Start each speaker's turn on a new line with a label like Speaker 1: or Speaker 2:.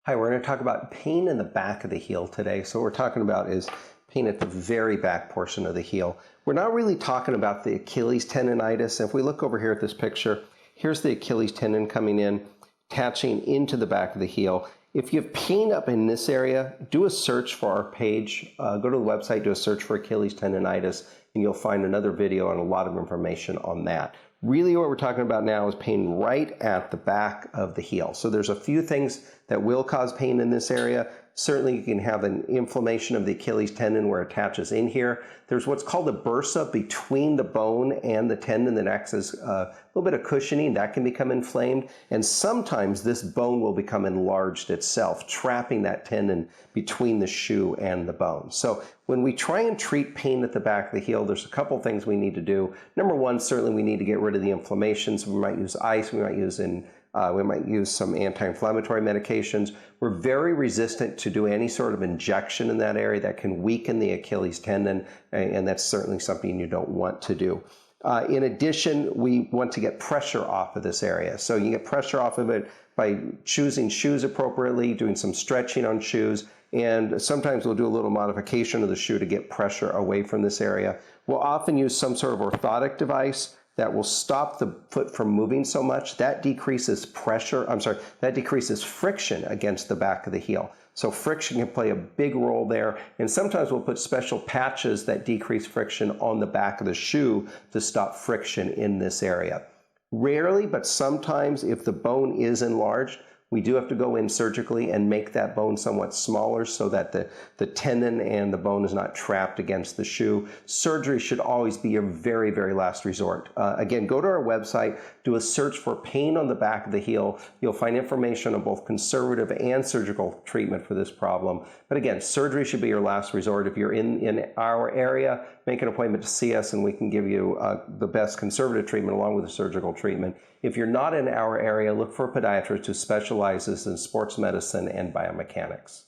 Speaker 1: Hi, we're going to talk about pain in the back of the heel today. So what we're talking about is pain at the very back portion of the heel. We're not really talking about the Achilles tendonitis. If we look over here at this picture, here's the Achilles tendon coming in, attaching into the back of the heel. If you have pain up in this area, do a search for our page. Go to the website, do a search for Achilles tendonitis, and you'll find another video and a lot of information on that. Really what we're talking about now is pain right at the back of the heel. So there's a few things that will cause pain in this area. Certainly you can have an inflammation of the Achilles tendon where it attaches in here. There's what's called a bursa between the bone and the tendon that acts as a little bit of cushioning. That can become inflamed. And sometimes this bone will become enlarged itself, trapping that tendon between the shoe and the bone. So when we try and treat pain at the back of the heel, there's a couple things we need to do. Number one, certainly we need to get rid of the inflammation. So we might use ice, we might use some anti-inflammatory medications. We're very resistant to do any sort of injection in that area that can weaken the Achilles tendon, and that's certainly something you don't want to do. In addition, we want to get pressure off of this area. So you get pressure off of it by choosing shoes appropriately, doing some stretching on shoes, and sometimes we'll do a little modification of the shoe to get pressure away from this area. We'll often use some sort of orthotic device that will stop the foot from moving so much. That decreases that decreases friction against the back of the heel. So friction can play a big role there. And sometimes we'll put special patches that decrease friction on the back of the shoe to stop friction in this area. Rarely, but sometimes if the bone is enlarged, we do have to go in surgically and make that bone somewhat smaller so that the tendon and the bone is not trapped against the shoe. Surgery should always be your very, very last resort. Again, go to our website, do a search for pain on the back of the heel. You'll find information on both conservative and surgical treatment for this problem. But again, surgery should be your last resort. If you're in our area, make an appointment to see us and we can give you the best conservative treatment along with the surgical treatment. If you're not in our area, look for a podiatrist who specializes in sports medicine and biomechanics.